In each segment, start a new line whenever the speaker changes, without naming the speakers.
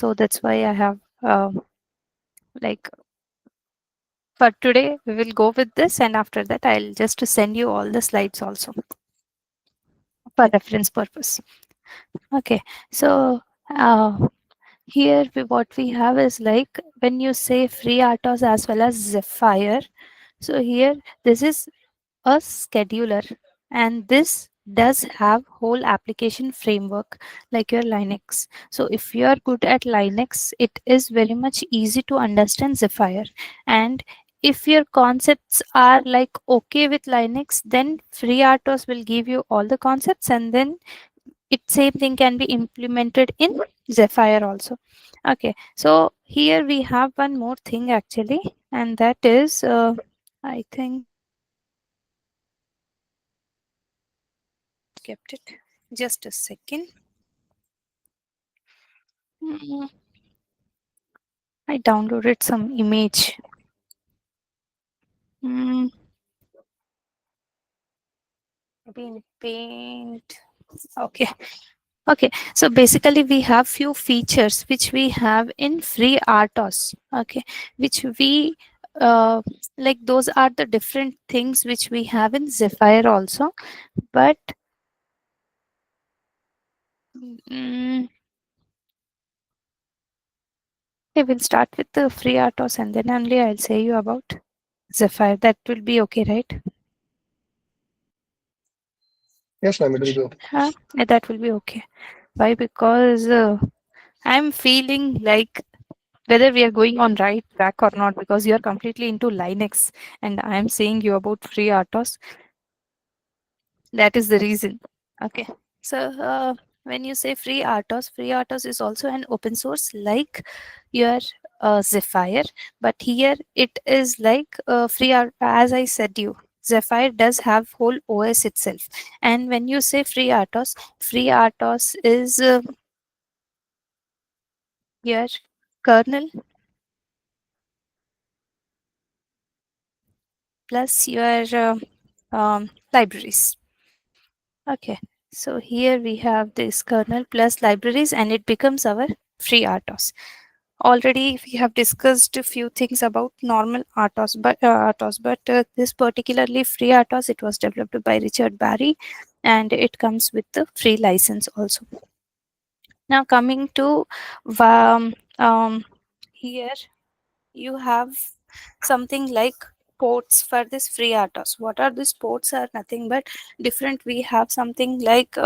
So that's why I have like for today we will go with this, and after that I'll just send you all the slides also for reference purpose. Okay, so here what we have is like when you say FreeRTOS as well as Zephyr. So here this is a scheduler, and this does have whole application framework like your Linux. So if you are good at Linux, it is very much easy to understand Zephyr. And if your concepts are like okay with Linux, then FreeRTOS will give you all the concepts, and then it same thing can be implemented in Zephyr also. Okay, so here we have one more thing actually, and that is I think kept it. Just a second. Mm, I downloaded some image. Mm, maybe in Paint. Okay. Okay. So basically, we have few features which we have in FreeRTOS. Okay, which we like those are the different things which we have in Zephyr also. But mm, okay, we'll start with the FreeRTOS and then only I'll say you about Zephyr. That will be okay, right?
Yes, ma'am, it will be okay.
Yeah, that will be okay. Why? Because I'm feeling like whether we are going on right track or not, because you are completely into Linux and I'm saying you about FreeRTOS. That is the reason. Okay. So when you say FreeRTOS is also an open source like your Zephyr, but here it is like as I said you. Zephyr does have whole OS itself, and when you say FreeRTOS is your kernel plus your libraries. Okay, so here we have this kernel plus libraries, and it becomes our FreeRTOS. Already we have discussed a few things about normal RTOS, but this particularly FreeRTOS, it was developed by Richard Barry, and it comes with the free license also. Now coming to here you have something like ports for this FreeRTOS. What are these ports? Are nothing but different. We have something like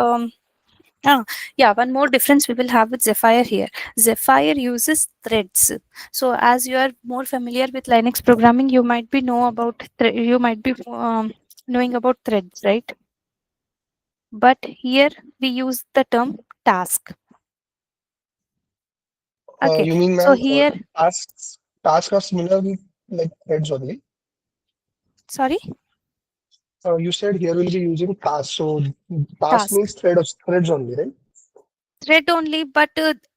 yeah, one more difference we will have with Zephyr here. Zephyr uses threads. So as you are more familiar with Linux programming, you might be know about you might be knowing about threads, right? But here we use the term task. Okay,
You mean,
so
ma'am,
here,
tasks are similar with like threads only.
sorry,
You said here we'll be using tasks. So task
task.
means threads only, right?
Thread only, but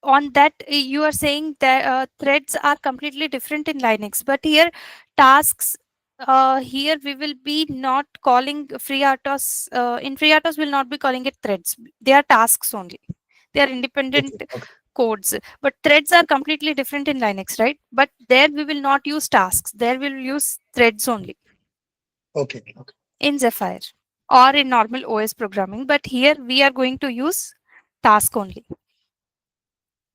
on that you are saying that threads are completely different in Linux, but here tasks, here we will be not calling FreeRTOS, in FreeRTOS we'll not be calling it threads. They are tasks only, they are independent
Okay, okay,
codes, but threads are completely different in Linux, right? But there we will not use tasks, there we'll use threads only
okay, okay.
in Zephyr or in normal OS programming, but here we are going to use task only.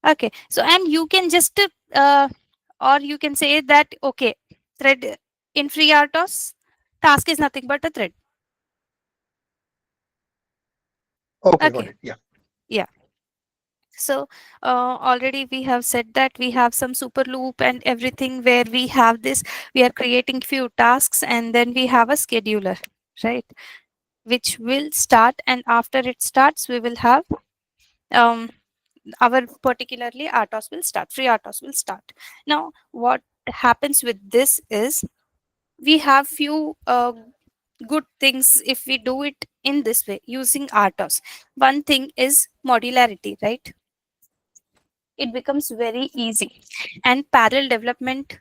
Okay, so and you can just or you can say that okay, thread in FreeRTOS, task is nothing but a thread.
Okay, got
Okay,
it. Yeah.
yeah. So already we have said that we have some super loop and everything where we have this. We are creating few tasks and then we have a scheduler, right? Which will start, and after it starts, we will have um our particularly RTOS will start. FreeRTOS will start. Now, what happens with this is we have few good things if we do it in this way using RTOS. One thing is modularity, right? It becomes very easy, and parallel development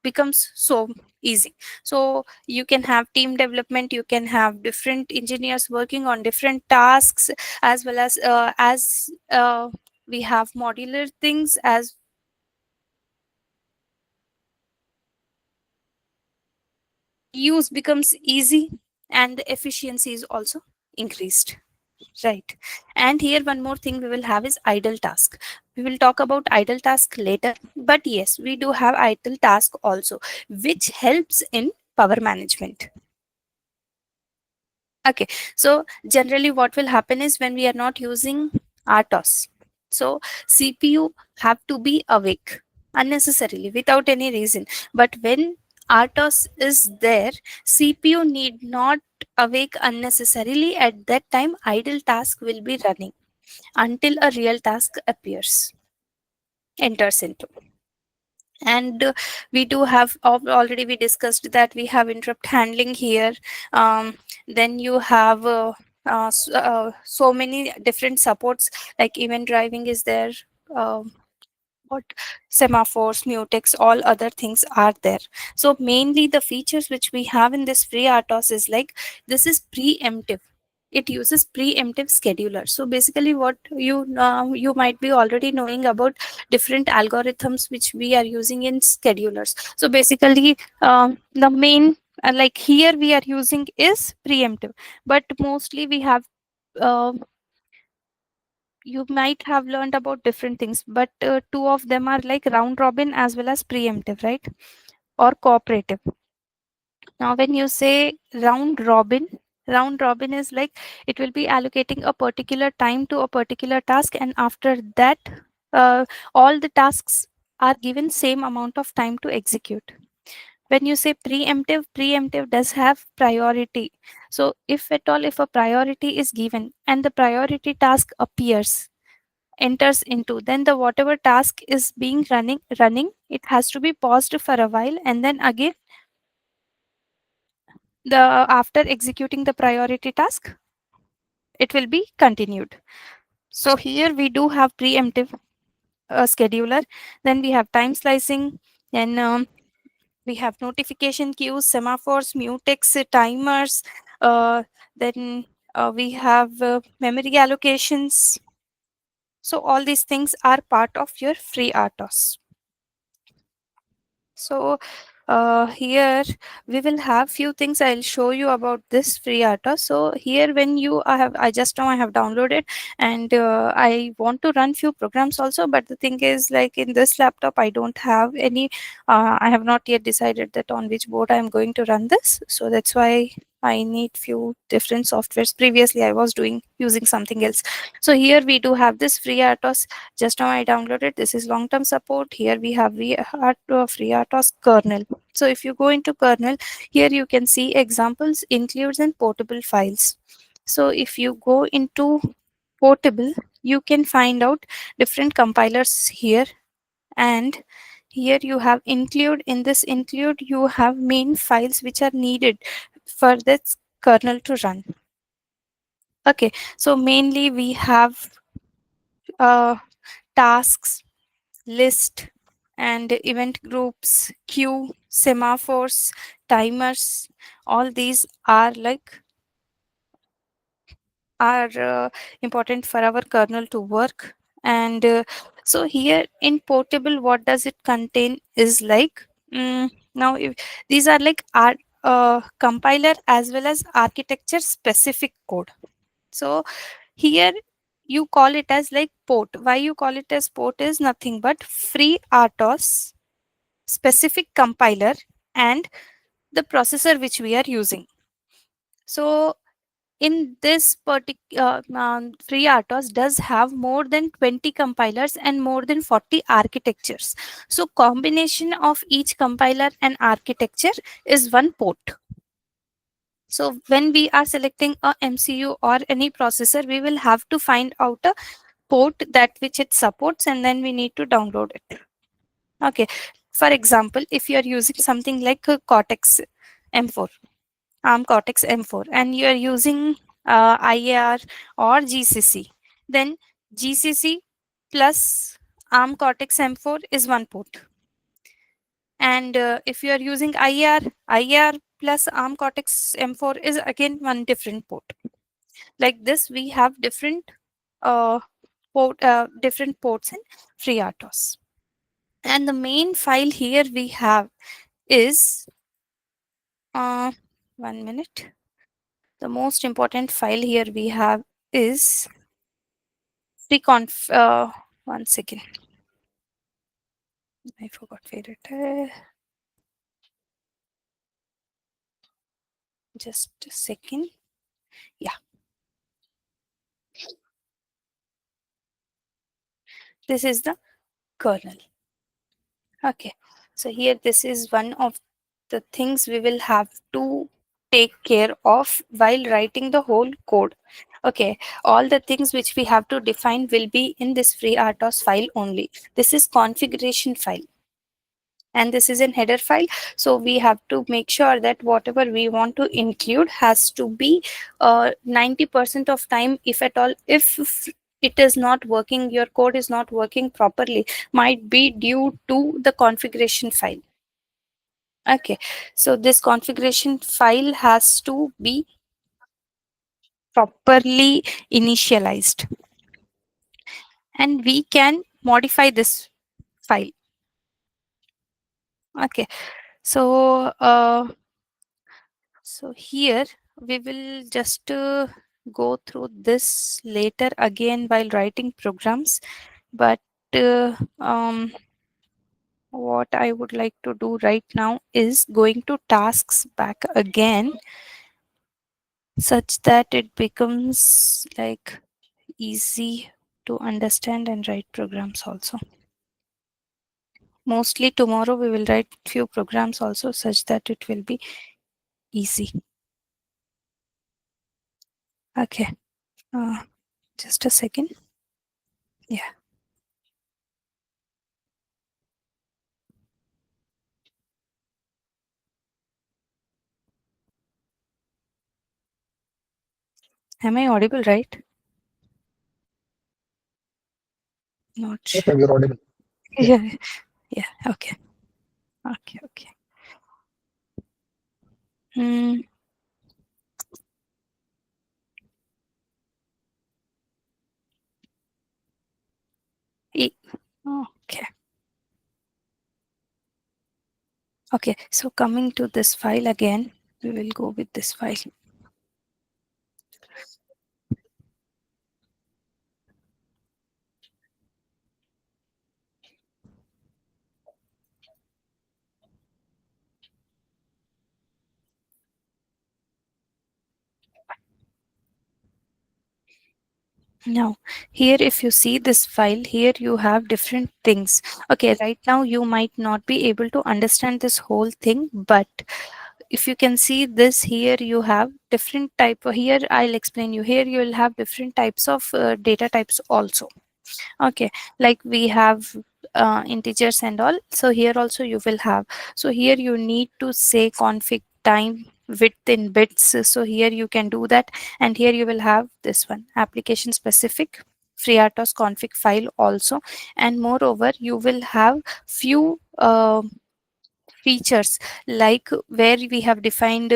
becomes so easy. So you can have team development, you can have different engineers working on different tasks, as well as we have modular things, as use becomes easy, and the efficiency is also increased. Right. And here one more thing we will have is idle task. We will talk about idle task later, but yes, we do have idle task also, which helps in power management. Okay, so generally what will happen is when we are not using RTOS, so CPU have to be awake unnecessarily without any reason. But when RTOS is there, CPU need not awake unnecessarily. At that time, idle task will be running until a real task appears, enters into. And we do have already we discussed that we have interrupt handling here. Then you have so many different supports, like event driving is there. What semaphores, mutex, all other things are there. So mainly the features which we have in this free RTOS is like, this is preemptive. It uses preemptive scheduler. So basically what you might be already knowing about different algorithms which we are using in schedulers. So basically the main like here we are using is preemptive, but mostly we have uh, you might have learned about different things, but two of them are like round robin as well as preemptive, right? Or cooperative. Now when you say round robin is like it will be allocating a particular time to a particular task, and after that all the tasks are given same amount of time to execute. When you say preemptive, preemptive does have priority. So if at all, if a priority is given and the priority task appears, enters into, then the whatever task is being running, it has to be paused for a while, and then again the after executing the priority task, it will be continued. So here we do have preemptive scheduler. Then we have time slicing, and we have notification queues, semaphores, mutex, timers. Then we have memory allocations. So all these things are part of your free RTOS. So here we will have few things I'll show you about this free RTOS. So here when you I just now I have downloaded, and I want to run few programs also, but the thing is like in this laptop I don't have any. I have not yet decided that on which board I'm going to run this. So that's why I need few different softwares. Previously I was doing using something else. So here we do have this free RTOS. Just now I downloaded. This is long-term support. Here we have FreeRTOS kernel. So if you go into kernel, here you can see examples, includes and portable files. So if you go into portable, you can find out different compilers here, and here you have include. In this include, you have main files which are needed for this kernel to run. Okay, so mainly we have uh, tasks, list, and event groups, queue, semaphores, timers. All these are like are important for our kernel to work. And so here in portable, what does it contain is like, now if these are like compiler as well as architecture specific code. So here you call it as like port. Why you call it as port is nothing but free RTOS specific compiler and the processor which we are using. So in this particular free RTOS does have more than 20 compilers and more than 40 architectures. So combination of each compiler and architecture is one port. So when we are selecting a MCU or any processor, we will have to find out a port that which it supports, and then we need to download it. Okay. For example, if you are using something like a Cortex M4, ARM Cortex M4, and you are using IAR or GCC, then GCC plus ARM Cortex M4 is one port. And if you are using IAR plus ARM Cortex M4 is again one different port. Like this, we have different different ports in FreeRTOS. And the main file here we have is uh 1 minute. The most important file here we have is preconf. 1 second. I forgot where it is. Just a second. Yeah, this is the kernel. Okay, so here this is one of the things we will have to take care of while writing the whole code. Okay, all the things which we have to define will be in this FreeRTOS file only. This is configuration file and this is in header file. So we have to make sure that whatever we want to include has to be 90% of time, if at all, if it is not working, your code is not working properly, might be due to the configuration file. Okay, so this configuration file has to be properly initialized and we can modify this file. Okay, so here we will just go through this later again while writing programs, but what I would like to do right now is going to tasks back again such that it becomes like easy to understand and write programs also. Mostly tomorrow we will write few programs also such that it will be easy. Okay, uh, just a second. Yeah. Am I audible, right? Not
Yes,
sure.
ma'am, you're audible. Yeah.
Yeah, yeah. Okay, okay, okay. Hmm. e- Okay, okay. So coming to this file again, we will go with this file. Now, here if you see this file, here you have different things. Okay, right now you might not be able to understand this whole thing, but if you can see this here, you have different type. Here I'll explain you. Here you will have different types of data types also. Okay, like we have integers and all, so here also you will have. So here you need to say config time width in bits, so here you can do that. And here you will have this one, application specific FreeRTOS config file also. And moreover you will have few features like where we have defined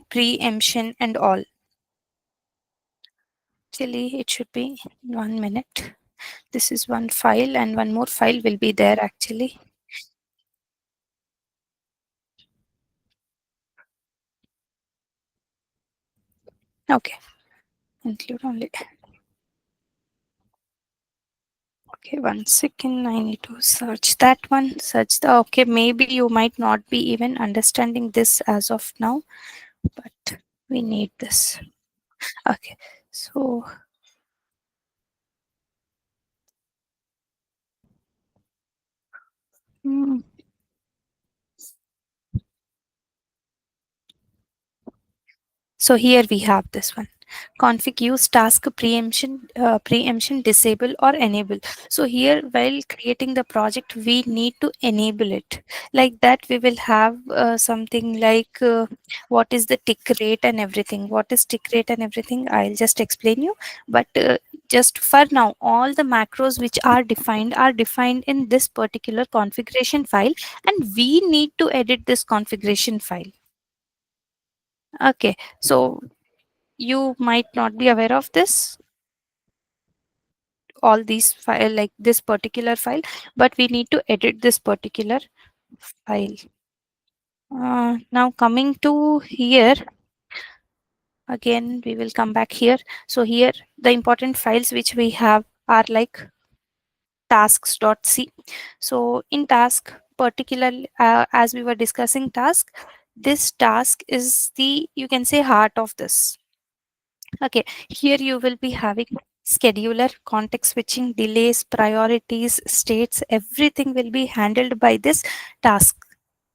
preemption and all. Actually it should be 1 minute. This is one file and one more file will be there actually. Okay, include only. Okay, 1 second. I need to search that one. Search the. Okay, maybe you might not be even understanding this as of now, but we need this. Okay, so hmm, so here we have this one, config use task preemption disable or enable. So here while creating the project we need to enable it. Like that we will have something like what is the tick rate and everything. What is tick rate and everything, I'll just explain you. But just for now, all the macros which are defined in this particular configuration file, and we need to edit this configuration file. Okay, so you might not be aware of this, all these file, like this particular file, but we need to edit this particular file. Now coming to here, again we will come back here. So here the important files which we have are like tasks.c. So in task, particularly as we were discussing task, this task is the, you can say, heart of this. Okay, here you will be having scheduler, context switching, delays, priorities, states, everything will be handled by this task,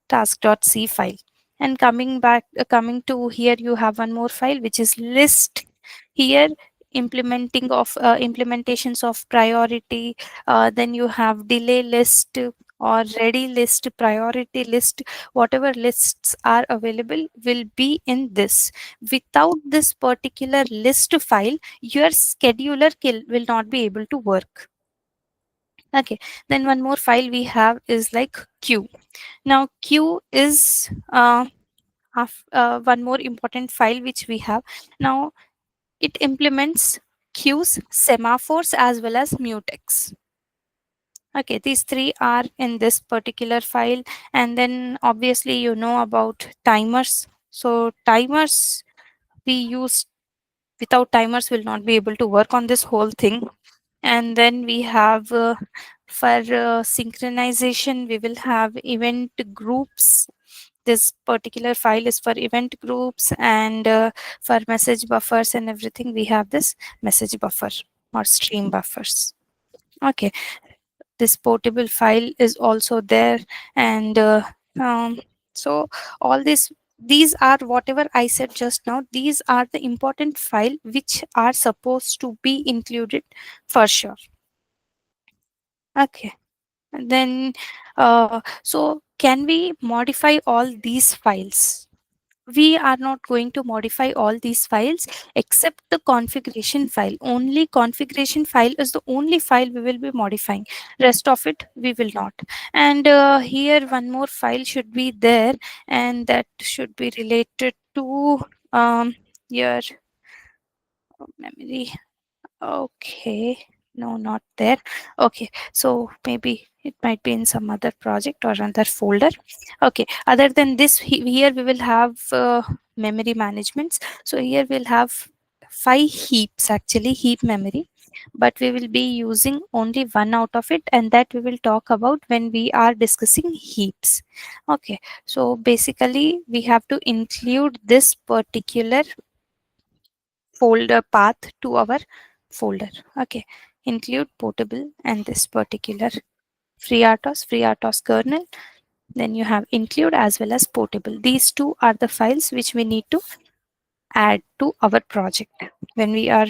task.c file. And coming back, coming to here, you have one more file which is list. Here, implementations of priority, then you have delay list or ready list, priority list, whatever lists are available will be in this. Without this particular list file, your scheduler will not be able to work. Okay, then one more file we have is like queue. Now queue is one more important file which we have. Now it implements queues, semaphores, as well as mutex. Okay, these three are in this particular file. And then obviously you know about timers. So timers we use, without timers will not be able to work on this whole thing. And then we have for synchronization we will have event groups. This particular file is for event groups. And for message buffers and everything, we have this message buffer or stream buffers. Okay, this portable file is also there. And so all this, these are whatever I said just now, these are the important file which are supposed to be included for sure. Okay, and then so can we modify all these files? We are not going to modify all these files except the configuration file. Only configuration file is the only file we will be modifying. Rest of it we will not. And here one more file should be there, and that should be related to your memory. Okay, no, not there. Okay, so maybe it might be in some other project or another folder. Okay, other than this, here we will have memory managements. So here we'll have 5 heaps, actually heap memory, but we will be using only one out of it, and that we will talk about when we are discussing heaps. Okay, so basically we have to include this particular folder path to our folder. Okay, include portable and this particular FreeRTOS kernel. Then you have include as well as portable. These two are the files which we need to add to our project when we are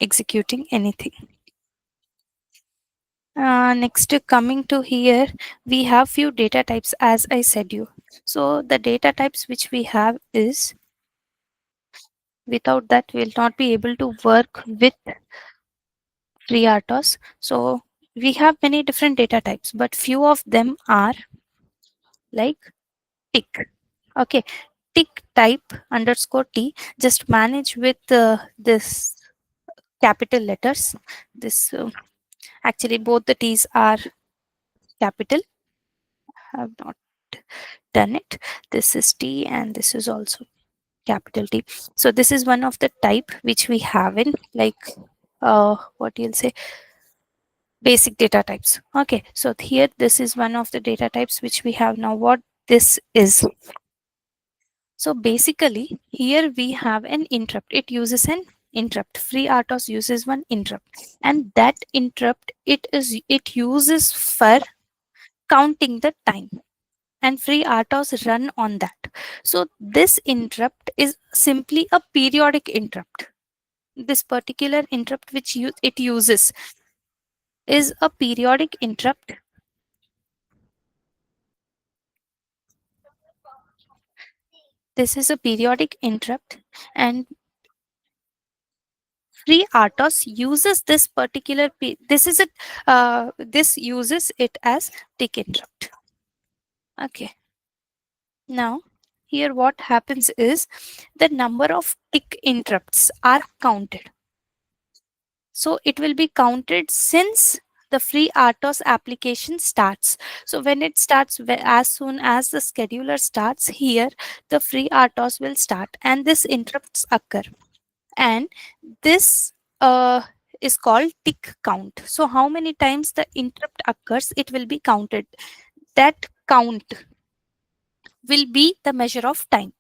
executing anything. Next, coming to here, we have few data types, as I said you. So the data types which we have is, without that we will not be able to work with FreeRTOS. So we have many different data types, but few of them are like tick. Okay, tick type underscore t. Just manage with this capital letters. This actually both the t's are capital. I have not done it. This is t and this is also capital T. So this is one of the type which we have in like what you'll say, basic data types. Okay, so here this is one of the data types which we have. Now what this is, so basically here we have an interrupt. It uses an interrupt. FreeRTOS uses one interrupt, and that interrupt it uses for counting the time, and FreeRTOS run on that. So this interrupt is simply a periodic interrupt. This particular interrupt which it uses is a periodic interrupt. This is a periodic interrupt, and FreeRTOS uses this particular this is it. This uses it as tick interrupt. Okay. Now here what happens is the number of tick interrupts are counted. So it will be counted since the free RTOS application starts. So when it starts, as soon as the scheduler starts, here the free RTOS will start and this interrupts occur. And this is called tick count. So how many times the interrupt occurs, it will be counted. That count will be the measure of time.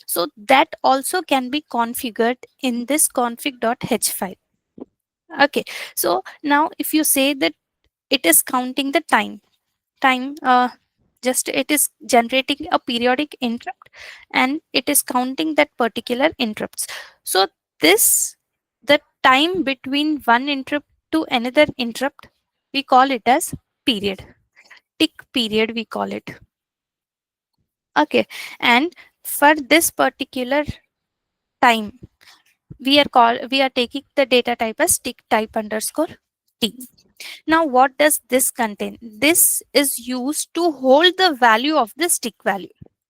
So that also can be configured in this config.h file. Okay, so now if you say that it is counting the time just it is generating a periodic interrupt and it is counting that particular interrupts. So this, the time between one interrupt to another interrupt, we call it as period. Tick period we call it. Okay, and for this particular time, we are taking the data type as tick type underscore t. Now what does this contain? This is used to hold the value of this tick value,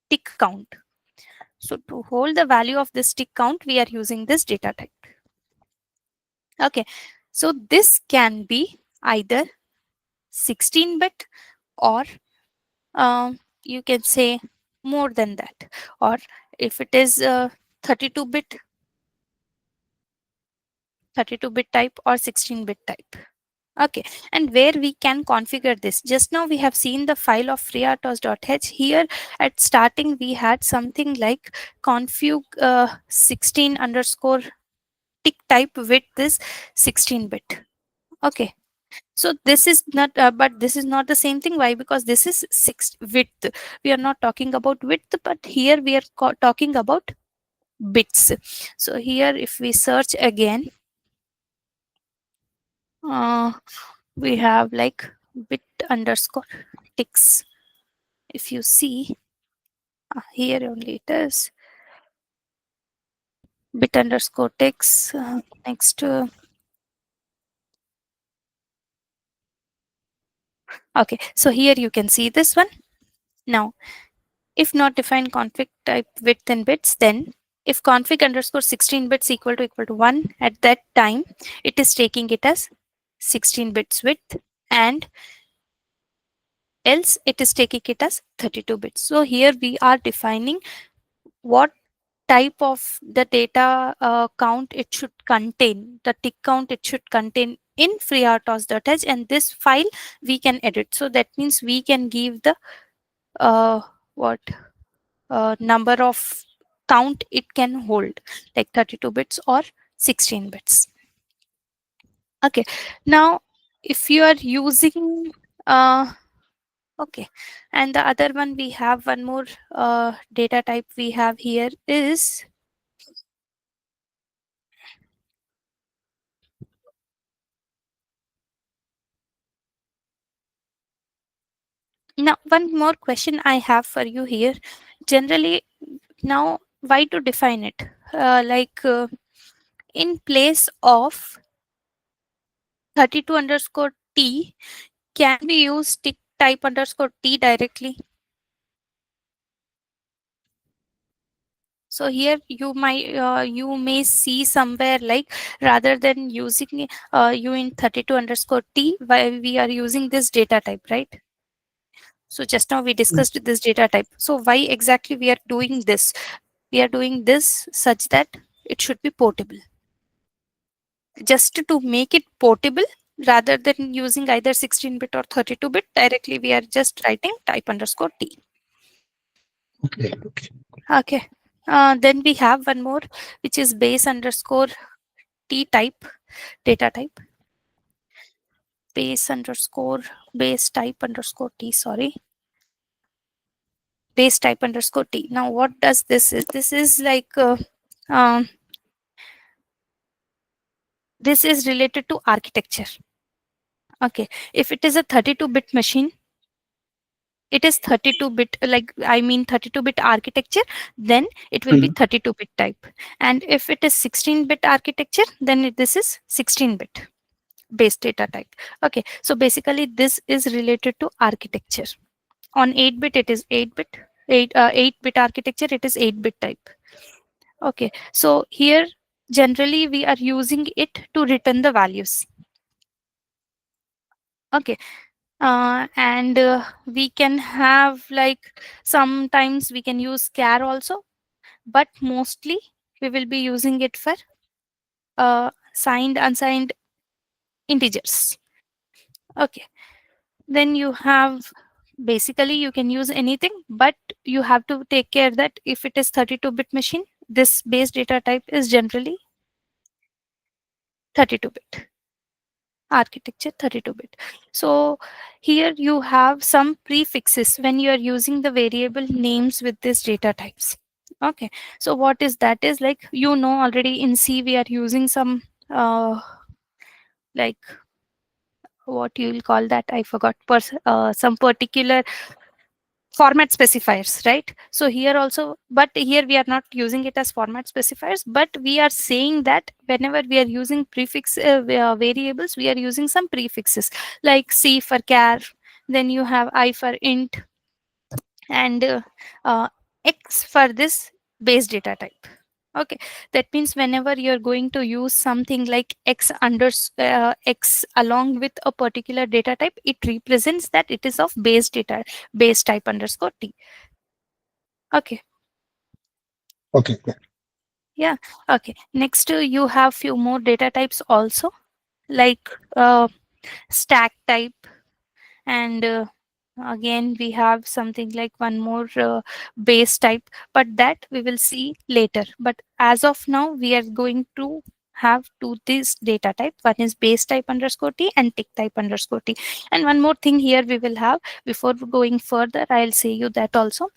tick count. So to hold the value of this tick count, we are using this data type. Okay, so this can be either 16-bit or you can say more than that, or if it is 32-bit 32-bit type or 16-bit type. Okay, and where we can configure this. Just now we have seen the file of FreeRTOS.h. Here at starting we had something like config 16 underscore tick type with this 16-bit. Okay, so this is not, but this is not the same thing. Why? Because this is width. We are not talking about width, but here we are talking about bits. So here if we search again, uh, we have like bit underscore ticks. If you see here only it is bit underscore ticks. Next okay, so here you can see this one. Now if not defined config type width in bits, then if config underscore 16 bits equal to 1, at that time it is taking it as 16 bits width, and else it is taking it as 32 bits. So here we are defining what type of the data count it should contain, the tick count it should contain in FreeRTOS.h, and this file we can edit. So that means we can give the what number of count it can hold, like 32 bits or 16 bits. Okay, now if you are using okay, and the other one, we have one more data type we have here is, now one more question I have for you here. Generally, now why to define it? In place of 32 underscore t, can we use tick type underscore t directly? So here you may see somewhere like, rather than using you in 32 underscore t, why we are using this data type, right? So just now we discussed this data type. So why exactly we are doing this? We are doing this such that it should be portable. Just to make it portable, rather than using either 16-bit or 32-bit, directly we are just writing type underscore t.
Okay, okay.
Okay. Then we have one more, which is base underscore t type, data type. Base type underscore t, sorry. Base type underscore t. Now what does this is? This is like um, this is related to architecture. Okay, if it is a 32-bit machine, it is 32-bit, like I mean 32-bit architecture, then it will be
Mhm.
32-bit type. And if it is 16-bit architecture, then this is 16-bit base data type. Okay, so basically this is related to architecture. On 8-bit, it is 8-bit. 8-bit architecture, it is 8-bit type. Okay, so here generally we are using it to return the values. Okay. And we can have like sometimes we can use char also, but mostly we will be using it for signed unsigned integers. Okay, then you have basically you can use anything, but you have to take care that if it is 32-bit machine, this base data type is generally 32-bit architecture, 32-bit. So here you have some prefixes when you are using the variable names with these data types. Okay, so what is that is like, you know, already in C we are using some like what you will call that, I forgot, some particular format specifiers, right? So here also, but here we are not using it as format specifiers, but we are saying that whenever we are using prefix variables, we are using some prefixes like C for char, then you have I for int, and uh, X for this base data type. Okay, that means whenever you're going to use something like X along with a particular data type, it represents that it is of base type underscore T. Okay,
Okay.
yeah. Okay, next you have few more data types also, like stack type, and again we have something like one more base type, but that we will see later. But as of now we are going to have two this data type. One is base type underscore T and tick type underscore T. And one more thing here we will have, before going further I'll say you that also.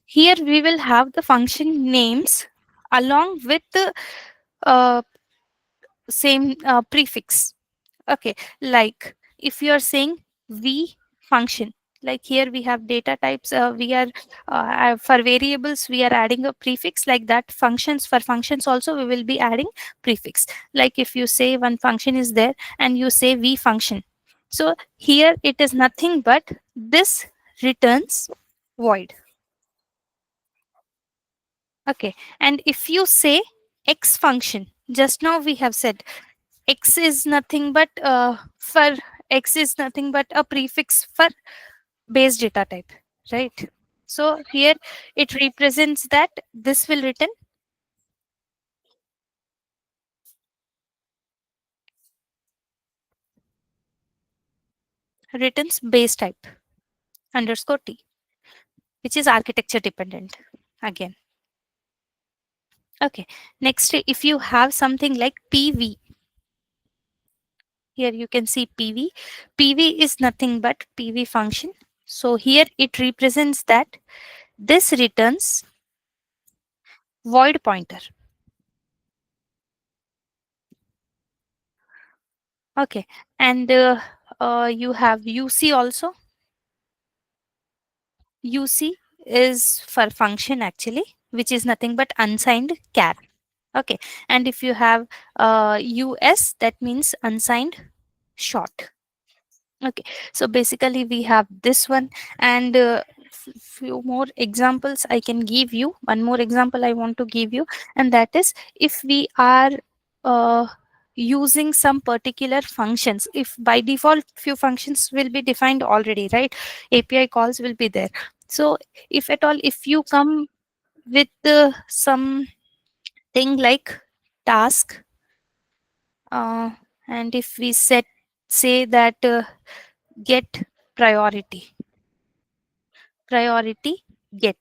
Here we will have the function names along with the uh, same prefix. Okay, like if you are saying v function, like here we have data types, we are for variables we are adding a prefix, like that functions, for functions also we will be adding prefix. Like if you say one function is there and you say v function, so here it is nothing but this returns void. Okay, and if you say x function, just now we have said x is nothing but for x is nothing but a prefix for base data type, right? So here it represents that this will returns base type underscore T, which is architecture dependent again. Okay, next if you have something like PV, here you can see PV. PV is nothing but PV function. So here it represents that this returns void pointer. Okay, and you have UC also. UC is for function actually, which is nothing but unsigned char. Okay, and if you have US, that means unsigned short. Okay, so basically we have this one, and few more examples I can give you. One more example I want to give you, and that is if we are uh, using some particular functions, if by default few functions will be defined already, right? API calls will be there. So if at all, if you come with some thing like task, uh, and if we say that get priority, priority get.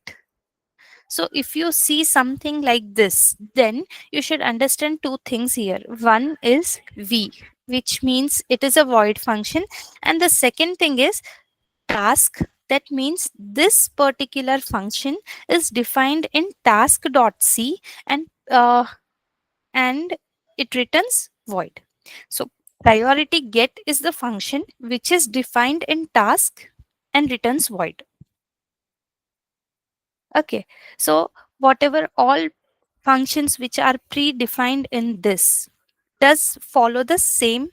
So if you see something like this, then you should understand two things here. One is v, which means it is a void function, and the second thing is task. That means this particular function is defined in task.c, and it returns void. So priority get is the function which is defined in task and returns void. Okay, so whatever all functions which are predefined in this does follow the same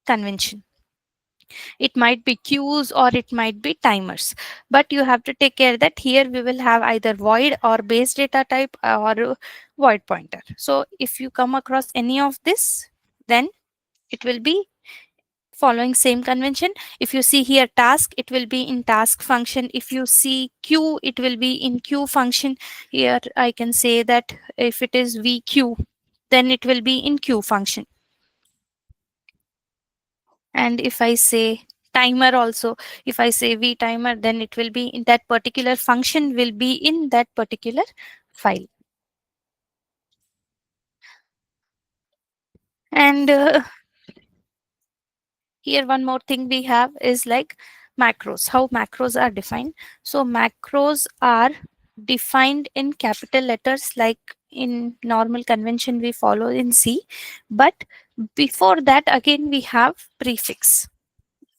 convention. It might be queues or it might be timers, but you have to take care that here we will have either void or base data type or void pointer. So if you come across any of this, then it will be following same convention. If you see here task, it will be in task function. If you see queue, it will be in queue function. Here I can say that if it is vq, then it will be in queue function. And if I say timer also, if I say v timer, then it will be in that particular function, will be in that particular file. And here one more thing we have is like macros, how macros are defined. So macros are defined in capital letters, like in normal convention we follow in C, but before that again we have prefix.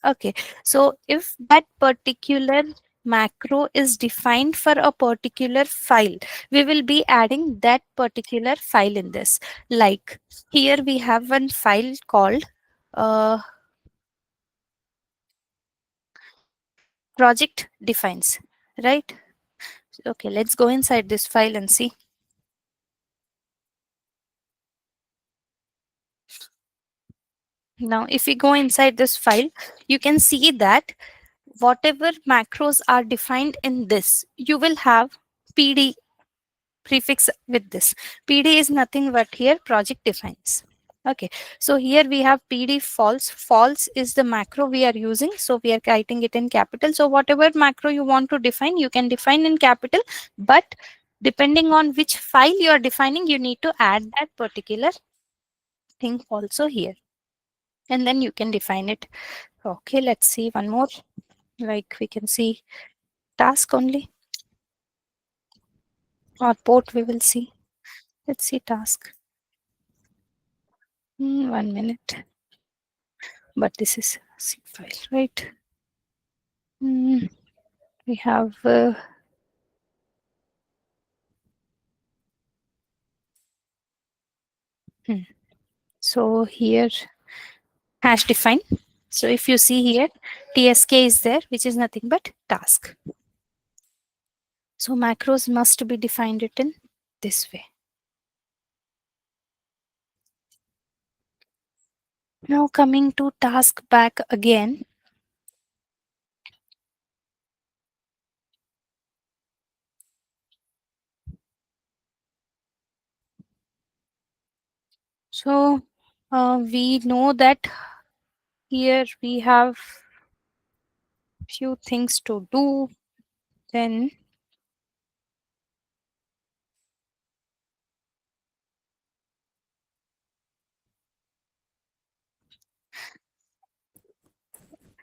Okay, so if that particular macro is defined for a particular file, we will be adding that particular file in this. Like here we have one file called uh, project defines, right? Okay, let's go inside this file and see. Now, if we go inside this file, you can see that whatever macros are defined in this, you will have PD prefix with this. PD is nothing but here project defines. Okay, so here we have PD false. False is the macro we are using, so we are writing it in capital. So whatever macro you want to define, you can define in capital, but depending on which file you are defining, you need to add that particular thing also here, and then you can define it. Okay, let's see one more. Like we can see task only, or port we will see. Let's see task. 1 minute. But this is C file, right? We have hmm. So here hash define. So if you see here, tsk is there, which is nothing but task. So macros must be defined it in this way. Now coming to task back again. So we know that here we have few things to do. Then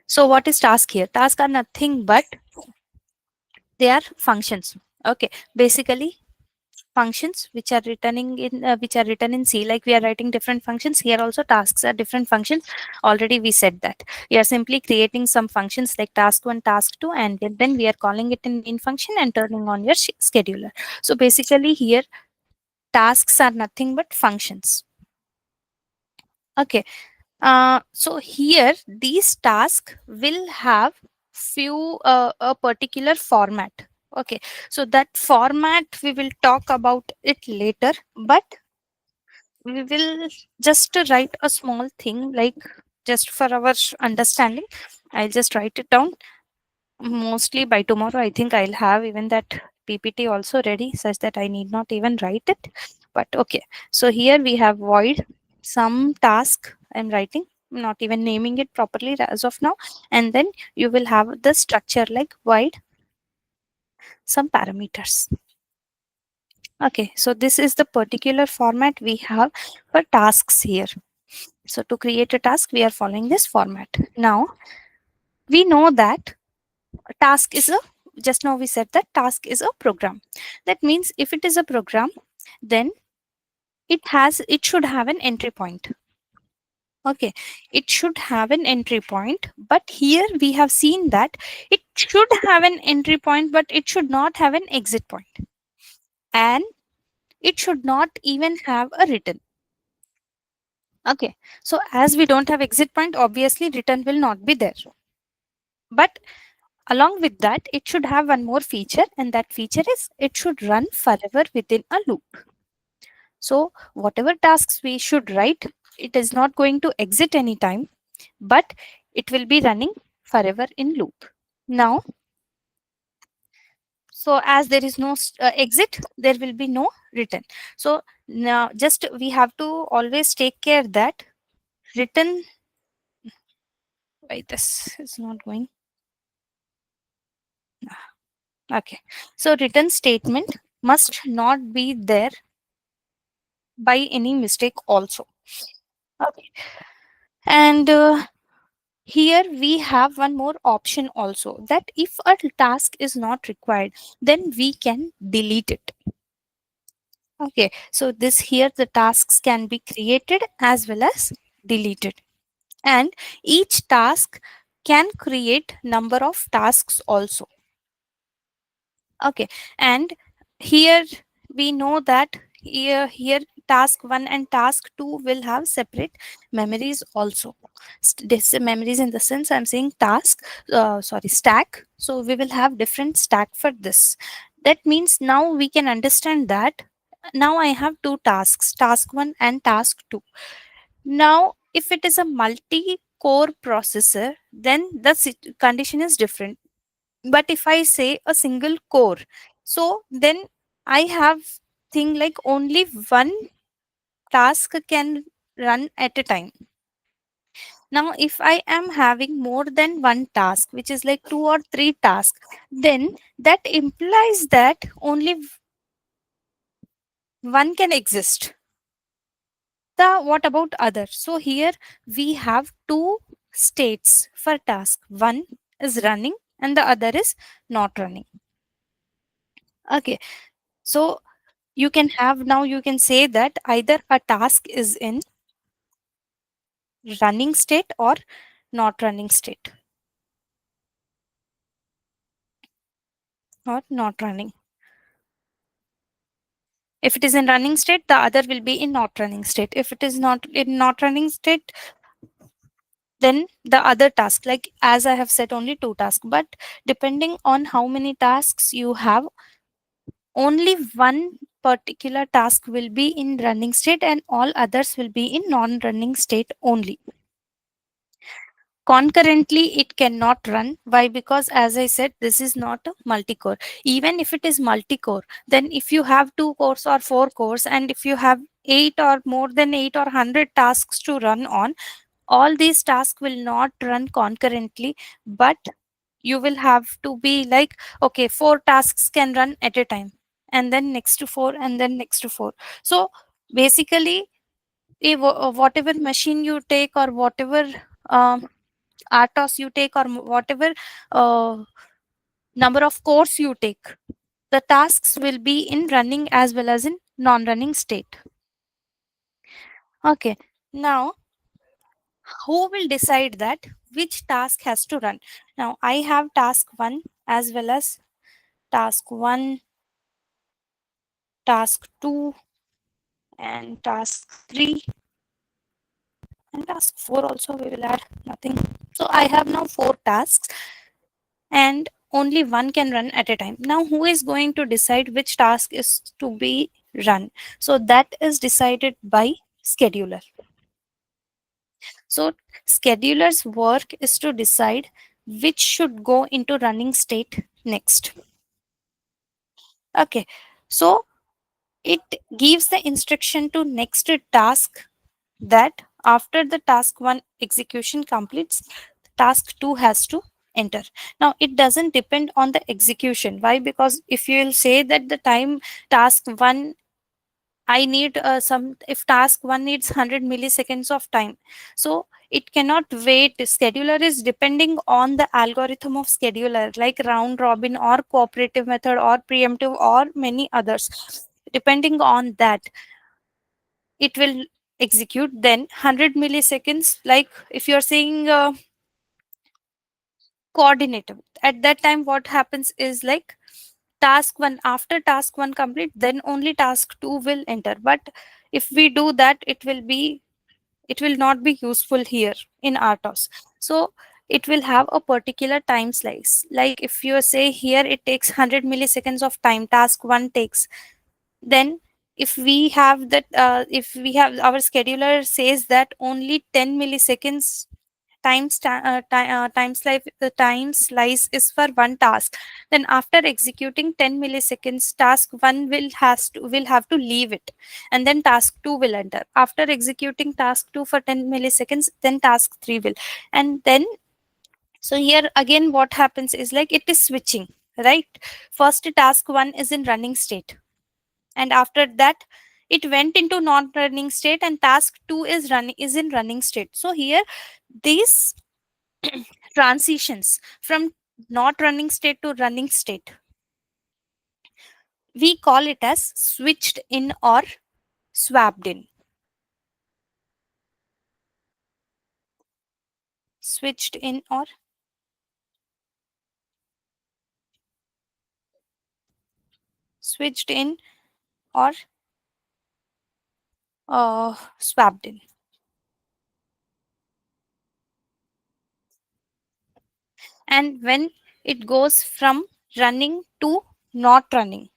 so what is task here? Tasks are nothing but they are functions. Okay, basically functions which are written in C. Like we are writing different functions here, also tasks are different functions. Already we said that we are simply creating some functions like task 1, task 2, and then we are calling it in main function and turning on your scheduler. So basically here tasks are nothing but functions. Okay, so here these tasks will have few a particular format. Okay, so that format we will talk about it later, but we will just write a small thing, like just for our understanding. I'll just write it down. Mostly by tomorrow I think I'll have even that PPT also ready, such that I need not even write it. But okay, so here we have void some task I'm writing, not even naming it properly as of now, and then you will have the structure like void some parameters. Okay, so this is the particular format we have for tasks here. So to create a task, we are following this format. Now we know that a task is a, just now we said that task is a program. That means if it is a program, then it should have an entry point. Okay, it should have an entry point, but here we have seen that it should have an entry point, but it should not have an exit point, and it should not even have a return. Okay, so as we don't have exit point, obviously return will not be there. But along with that, it should have one more feature, and that feature is it should run forever within a loop. So whatever tasks we should write, it is not going to exit anytime. but it will be running forever in loop. Now, so as there is no exit, there will be no return. So now just we have to always take care that return, why this is not going. Okay, so return statement must not be there by any mistake also. Okay, and here we have one more option also, that if a task is not required, then we can delete it. Okay, so this here the tasks can be created as well as deleted, and each task can create number of tasks also. Okay, and here we know that here task 1 and task 2 will have separate memories also. This memories in the sense I'm saying task, sorry, stack. So we will have different stack for this. That means now we can understand that now I have two tasks, task 1 and task 2. Now if it is a multi core processor, then the condition is different. But if I say a single core, so then I have thing like only one task can run at a time. Now if I am having more than one task, which is like two or three tasks, then that implies that only one can exist. The what about other? So here we have two states for task. One is running and the other is not running. Okay, so you can have, now you can say that either a task is in running state or not running state, or not running. If it is in running state, the other will be in not running state. If it is not in not running state, then the other task, like as I have said, only two tasks, but depending on how many tasks you have, only one particular task will be in running state and all others will be in non-running state only. Concurrently it cannot run. Why? Because as I said, this is not a multi-core. Even if it is multi-core, then if you have two cores or four cores, and if you have eight or more than 8 or 100 tasks to run on, all these tasks will not run concurrently, but you will have to be like, okay, four tasks can run at a time, and then next to four, and then next to four. So basically, whatever machine you take, or whatever um, RTOS you take, or whatever uh, number of cores you take, the tasks will be in running as well as in non-running state. Okay, now who will decide that which task has to run? Now I have task 1 as well as task 1, task 2, and task 3, and task 4 also we will add nothing. So I have now 4 tasks, and only one can run at a time. Now who is going to decide which task is to be run? So that is decided by scheduler. So scheduler's work is to decide which should go into running state next. Okay, so it gives the instruction to next task that after the task 1 execution completes, task 2 has to enter. Now it doesn't depend on the execution. Why? Because if you will say that the time task 1, I need some, if task 1 needs 100 milliseconds of time, so it cannot wait. Scheduler is depending on the algorithm of scheduler, like round robin or cooperative method or preemptive or many others. Depending on that, it will execute. Then 100 milliseconds, like if you're saying coordinator, at that time what happens is like task 1, after task 1 complete, then only task 2 will enter. But if we do that, it will not be useful here in RTOS. So it will have a particular time slice. Like if you say here it takes 100 milliseconds of time, task 1 takes, then if we have that if we have, our scheduler says that only 10 milliseconds time slice is for one task, then after executing 10 milliseconds, task 1 will have to leave it, and then task 2 will enter. After executing task 2 for 10 milliseconds, then task 3 will, and then, so here again what happens is like it is switching, right? First task 1 is in running state, and after that it went into non-running state, and task 2 is in running state. So here these transitions from not running state to running state, we call it as switched in or swapped in. Switched in or switched in or swapped in. And when it goes from running to not running,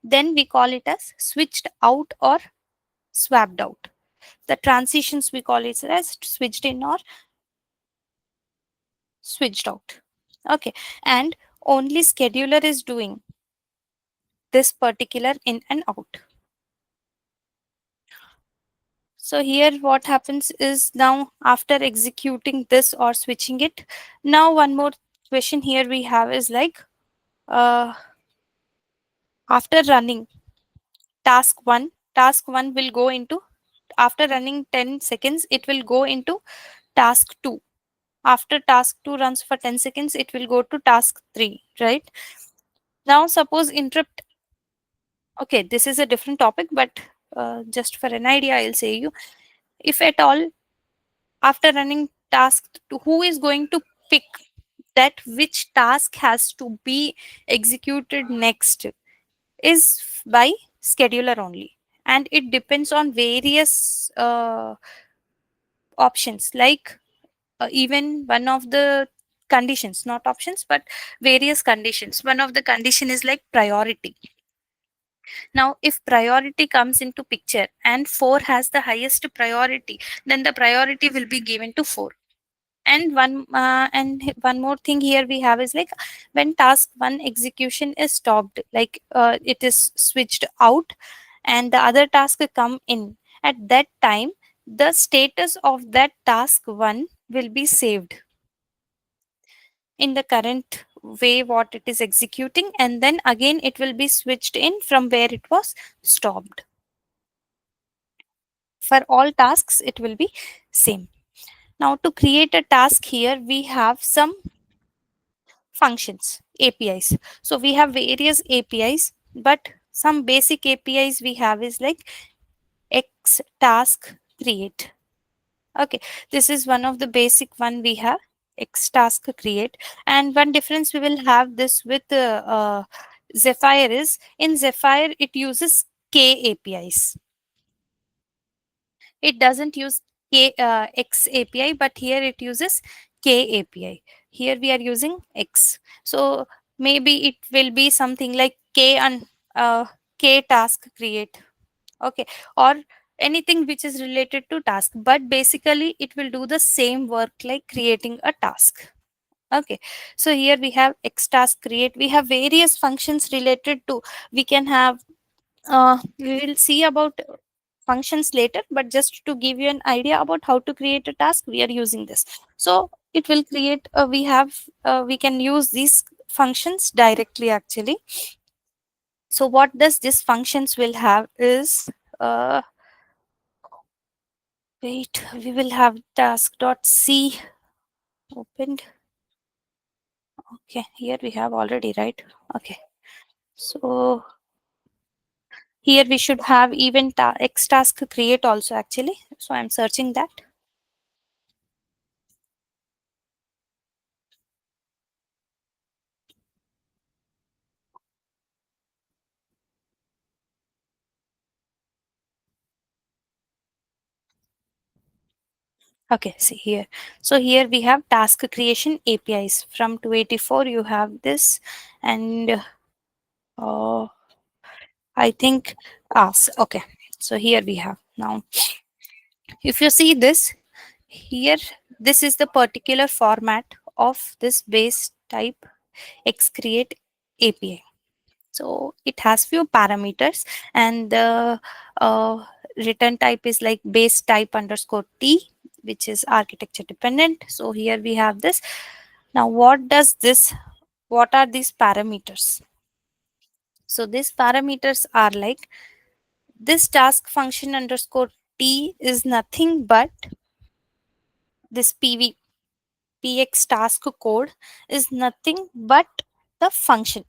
then we call it as switched out or swapped out. The transitions we call it as switched in or switched out. Okay, and only scheduler is doing this particular in and out. So here what happens is, now after executing this or switching it, now one more question here we have is like, uh, after running task 1 will go into, after running 10 seconds it will go into task 2. After task 2 runs for 10 seconds, it will go to task 3, right? Now suppose interrupt, okay, this is a different topic, but just for an idea I'll say you, if at all after running task 2, who is going to pick that which task has to be executed next is by scheduler only, and it depends on various options, like even one of the conditions, not options but various conditions, one of the condition is like priority. Now if priority comes into picture and 4 has the highest priority, then the priority will be given to 4. And one more thing here we have is like, when task 1 execution is stopped, like it is switched out and the other task come in, at that time the status of that task 1 will be saved in the current way what it is executing, and then again it will be switched in from where it was stopped. For all tasks it will be same. Now to create a task, here we have some functions, APIs. So we have various APIs, but some basic APIs we have is like X task create. Okay, this is one of the basic one we have, X task create. And one difference we will have this with Zephyr is, in Zephyr it uses K APIs. It doesn't use X API, but here it uses K API. Here we are using X. So maybe it will be something like K and K task create. Okay, or anything which is related to task, but basically it will do the same work like creating a task. Okay, so here we have X task create. We have various functions related to, we can have we will see about functions later, but just to give you an idea about how to create a task, we are using this. So it will create, we can use these functions directly actually. So what does this functions will have is, uh, wait, we will have task.c opened. Okay, here we have already, right? Okay, so here we should have even X task create also actually. So I'm searching that. Okay, see here. So here we have task creation APIs. From 284 you have this, and uh, I think okay. So here we have now. If you see this, here, this is the particular format of this base type xcreate API. So it has few parameters, and the uh, return type is like base type underscore t, which is architecture dependent. So here we have this. Now what does this, what are these parameters? So these parameters are like, this task function underscore t is nothing but this px task code is nothing but the function.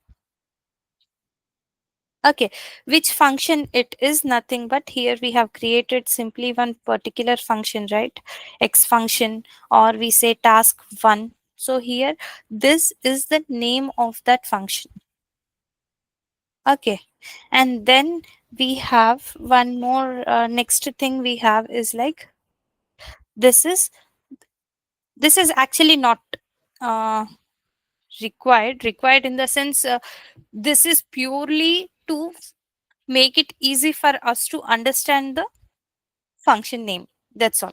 Okay, which function it is nothing but, here we have created simply one particular function, right? X function, or we say task one. So here, this is the name of that function. Okay, and then we have one more next thing we have is like, this is this is actually not uh, required in the sense, this is purely to make it easy for us to understand the function name, that's all.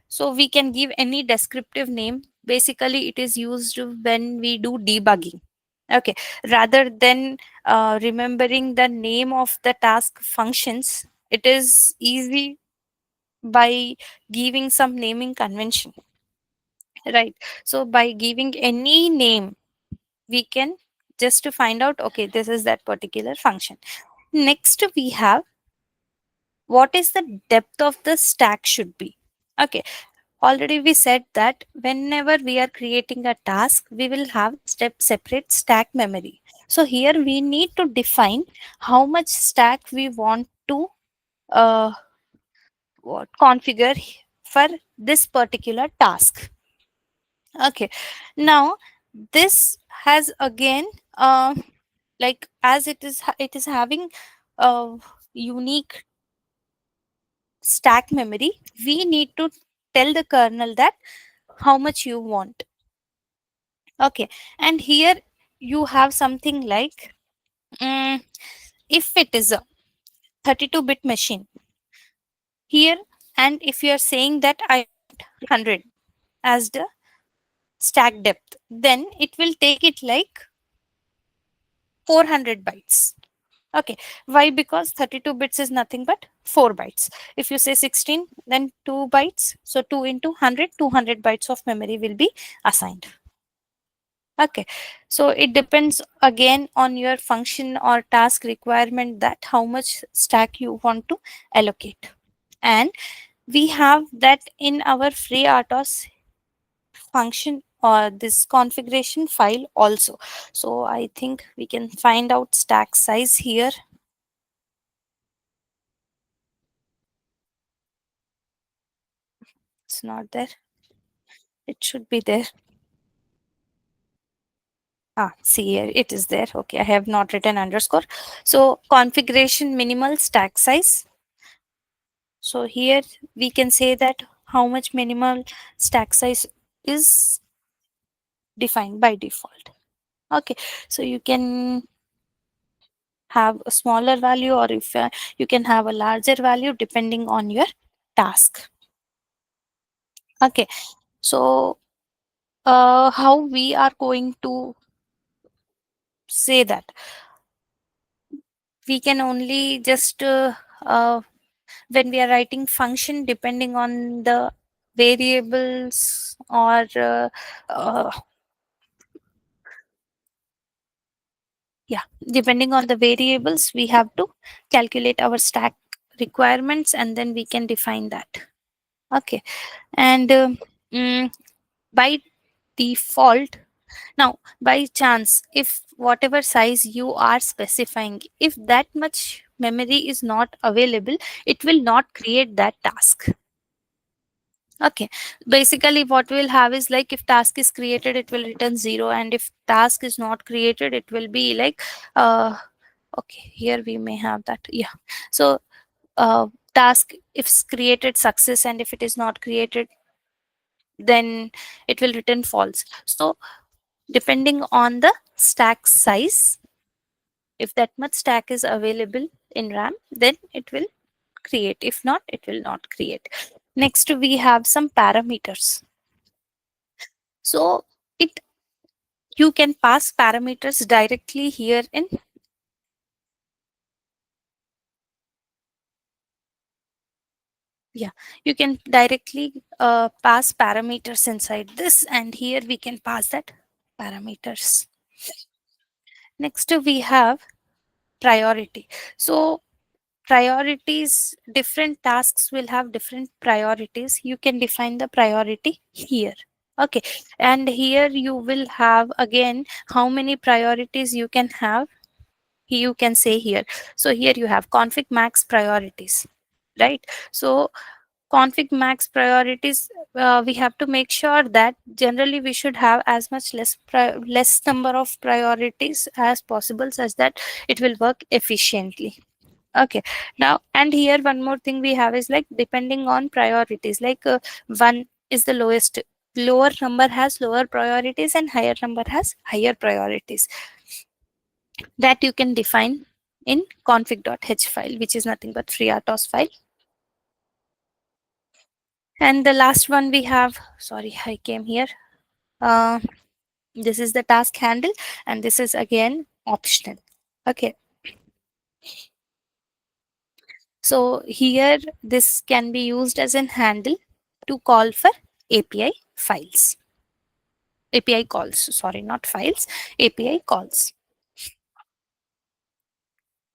So we can give any descriptive name. Basically it is used when we do debugging. Okay, rather than remembering the name of the task functions, it is easy by giving some naming convention, right? So by giving any name, we can just to find out, okay, this is that particular function. Next we have, what is the depth of the stack should be. Okay, already we said that whenever we are creating a task, we will have step separate stack memory. So here we need to define how much stack we want to uh, configure for this particular task. Okay, now this has again like, as it is having a unique stack memory, we need to tell the kernel that how much you want. Okay, and here you have something like, mm, if it is a 32-bit machine here, and if you are saying that I want 100 as the stack depth, then it will take it like 400 bytes. Okay, why? Because 32 bits is nothing but 4 bytes. If you say 16, then 2 bytes. So 2 into 100, 200 bytes of memory will be assigned. Okay, so it depends again on your function or task requirement, that how much stack you want to allocate. And we have that in our FreeRTOS function or this configuration file also. So I think we can find out stack size here. It's not there. It should be there. Ah, see here, it is there. Okay, I have not written underscore. So configuration minimal stack size. So here we can say that how much minimal stack size is defined by default. Okay, so you can have a smaller value, or if you can have a larger value depending on your task. Okay, so how we are going to say that, we can only just when we are writing function, depending on the variables or uh, yeah, depending on the variables, we have to calculate our stack requirements, and then we can define that. Okay, and mm, by default, now by chance, if whatever size you are specifying, if that much memory is not available, it will not create that task. Okay, basically what we'll have is like, if task is created, it will return 0, and if task is not created, it will be like okay, here we may have that. Yeah, so task if it's created success, and if it is not created, then it will return false. So depending on the stack size, if that much stack is available in RAM, then it will create. If not, it will not create. Next, we have some parameters. So it you can pass parameters directly here in, yeah, you can directly pass parameters inside this, and here we can pass that parameters. Next, we have priority. So priorities, different tasks will have different priorities. You can define the priority here. Okay, and here you will have again how many priorities you can have. You can say here. So here you have config max priorities, right? So config max priorities, we have to make sure that generally we should have as much less number of priorities as possible, such that it will work efficiently. Okay, now and here one more thing we have is like depending on priorities, like one is the lowest, lower number has lower priorities and higher number has higher priorities, that you can define in config.h file, which is nothing but FreeRTOS file. And the last one we have, sorry, I came here. Uh, this is the task handle, and this is again optional. Okay, so here this can be used as an handle to call for API files. API calls, sorry, not files, API calls.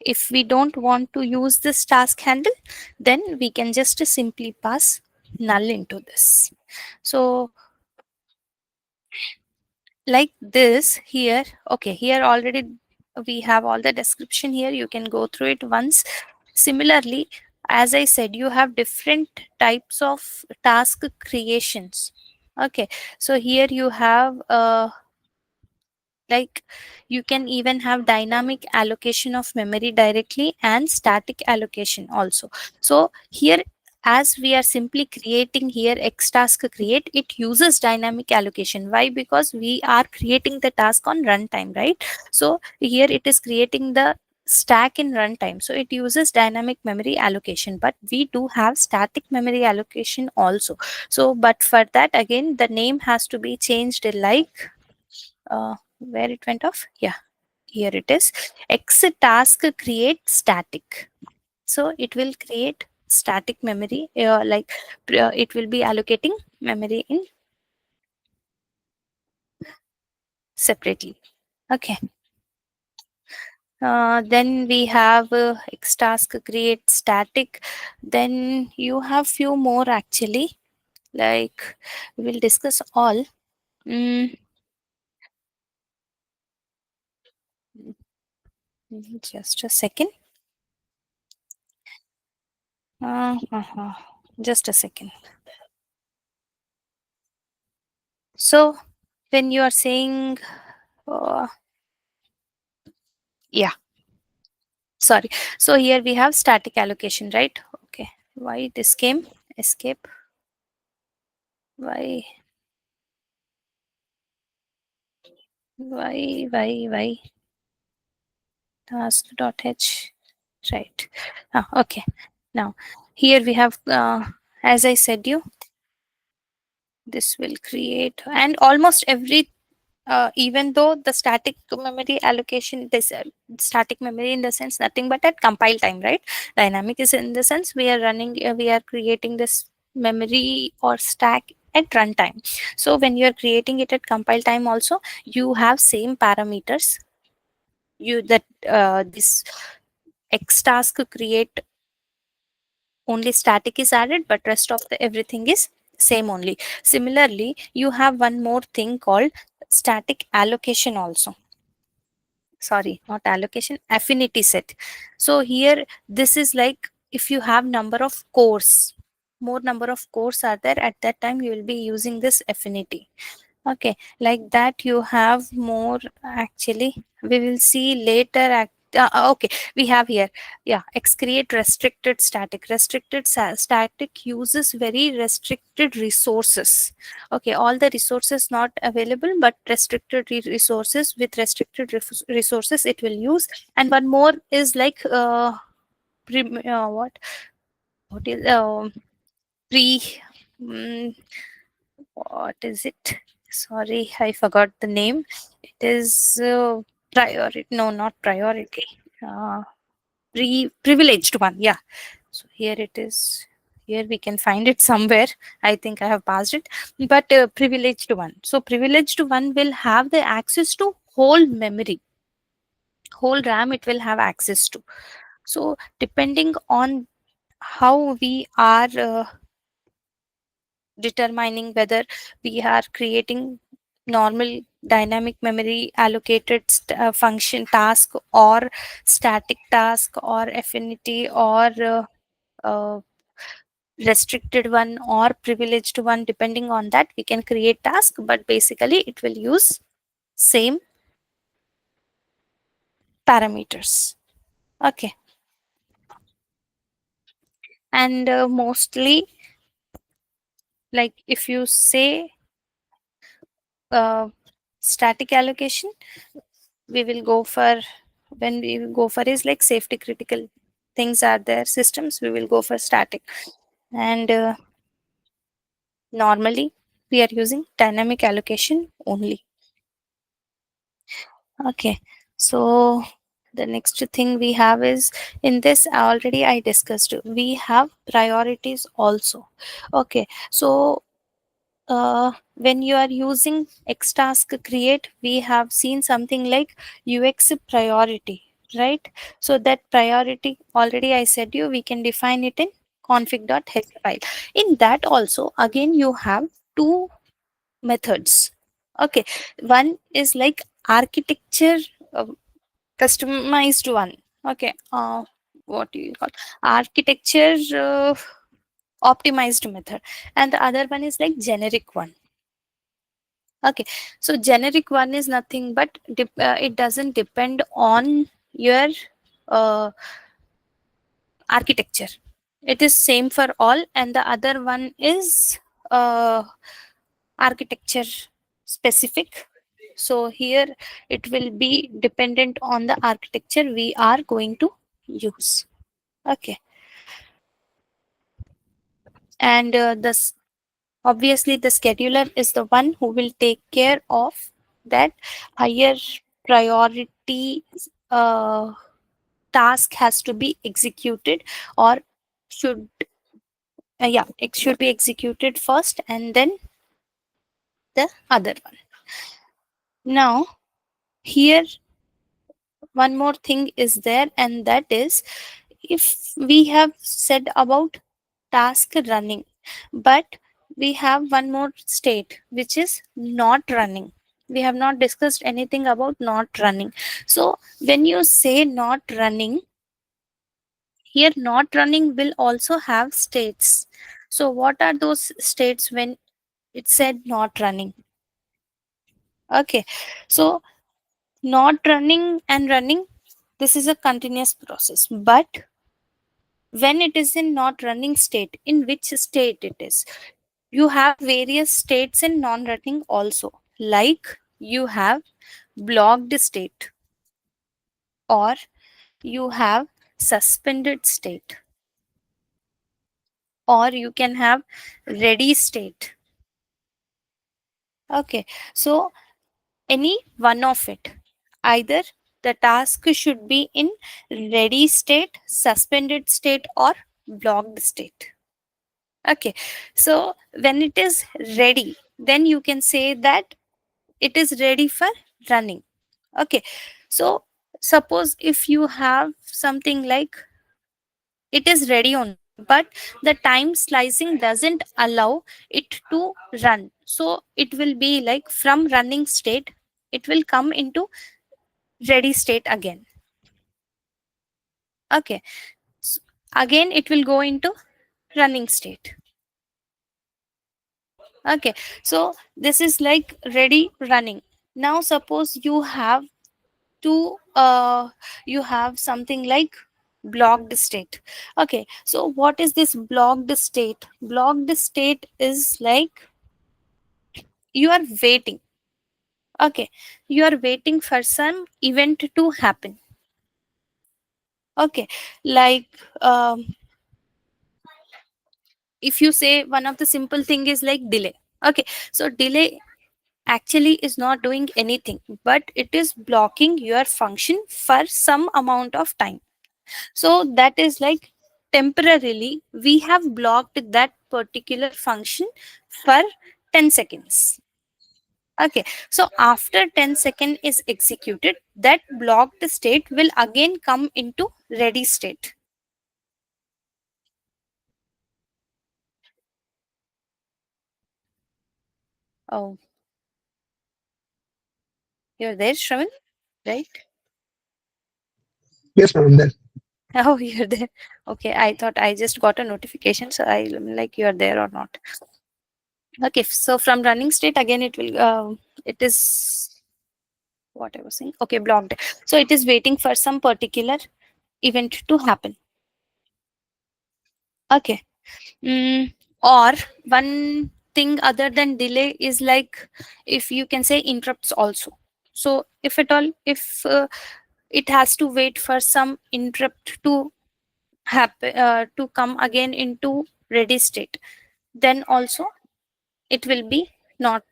If we don't want to use this task handle, then we can just simply pass null into this. So like this here, okay, here already we have all the description here, you can go through it once. Similarly, as I said, you have different types of task creations. Okay, so here you have like you can even have dynamic allocation of memory directly and static allocation also. So here, as we are simply creating here x task create, it uses dynamic allocation. Why? Because we are creating the task on runtime, right? So here it is creating the stack in runtime, so it uses dynamic memory allocation, but we do have static memory allocation also. So but for that, again, the name has to be changed, like where it went off, yeah, here it is, x task create static. So it will create static memory, it will be allocating memory in separately. Okay, then we have x task create static. Then you have few more actually, like we will discuss all. mm, just a second. Just a second. So when you are saying uh, yeah, sorry, so here we have static allocation, right? Okay, why this came, escape, why, why task.h, right? Okay, now here we have as I said you, this will create, and almost every even though the static memory allocation, this static memory in the sense nothing but at compile time, right? Dynamic is in the sense we are running, we are creating this memory or stack at runtime. So when you are creating it at compile time also, you have same parameters, you that this x task create, only static is added, but rest of the everything is same only. Similarly, you have one more thing called static allocation also. Sorry, not allocation, affinity set. So here this is like if you have number of cores, more number of cores are there, at that time you will be using this affinity. Okay, like that you have more actually, we will see later okay, we have here, yeah, x create restricted static. Static uses very restricted resources. Okay, all the resources not available, but restricted resources, with restricted resources it will use. And one more is like what is pre mm, what is it? Sorry, I forgot the name. It is priority. No, not priority. Uh, privileged one. Yeah. So here it is. Here we can find it somewhere. I think I have passed it. But privileged one. So privileged one will have the access to whole memory, whole RAM. It will have access to. So depending on how we are determining whether we are creating normal dynamic memory allocated function task or static task or affinity or uh, restricted one or privileged one, depending on that we can create task, but basically it will use same parameters. Okay. And mostly, like if you say uh, static allocation, we will go for, when we will go for is like safety critical things are there systems, we will go for static. And normally we are using dynamic allocation only. Okay. So the next thing we have is, in this already I discussed, we have priorities also. Okay. So when you are using xtask create, we have seen something like ux priority, right? So that priority already I said you, we can define it in config.h file. In that also again you have two methods. Okay. One is like architecture uh, customized one. Okay. What do you call architecture optimized method, and the other one is like generic one. Okay. So generic one is nothing but it doesn't depend on your uh, architecture. It is same for all, and the other one is uh, architecture specific. So here it will be dependent on the architecture we are going to use. Okay. And this obviously the scheduler is the one who will take care of that higher priority uh, task has to be executed, or should yeah, it should be executed first and then the other one. Now here one more thing is there, and that is, if we have said about task running, but we have one more state which is not running. We have not discussed anything about not running. So when you say not running, here not running will also have states. So what are those states when it said not running? Okay. So not running and running, this is a continuous process, but when it is in not running state, in which state it is, you have various states in non running also, like you have blocked state, or you have suspended state, or you can have ready state. Okay. So any one of it, either the task should be in ready state, suspended state, or blocked state. Okay. So when it is ready, then you can say that it is ready for running. Okay. So suppose if you have something like it is ready only, but the time slicing doesn't allow it to run. So it will be like from running state, it will come into ready state again. Okay. So again, it will go into running state. Okay. So this is like ready running. Now suppose you have something like blocked state. Okay. So what is this blocked state? Blocked state is like you are waiting. Okay. You are waiting for some event to happen. Okay. Like if you say one of the simple thing is like delay. Okay, so delay actually is not doing anything, but it is blocking your function for some amount of time. So that is like temporarily we have blocked that particular function for 10 seconds. Okay, so after 10 seconds is executed, that blocked state will again come into ready state. Oh, you're there, Shravan, right?
Yes, ma'am. Then
Oh, you're there. Okay, I thought I just got a notification, so I'm like you're there or not. Okay, so from running state again, it is what I was saying. Okay, blocked. So it is waiting for some particular event to happen. Okay. Or one thing other than delay is like, if you can say interrupts also. So if at all, if it has to wait for some interrupt to happen, to come again into ready state, then also it will be not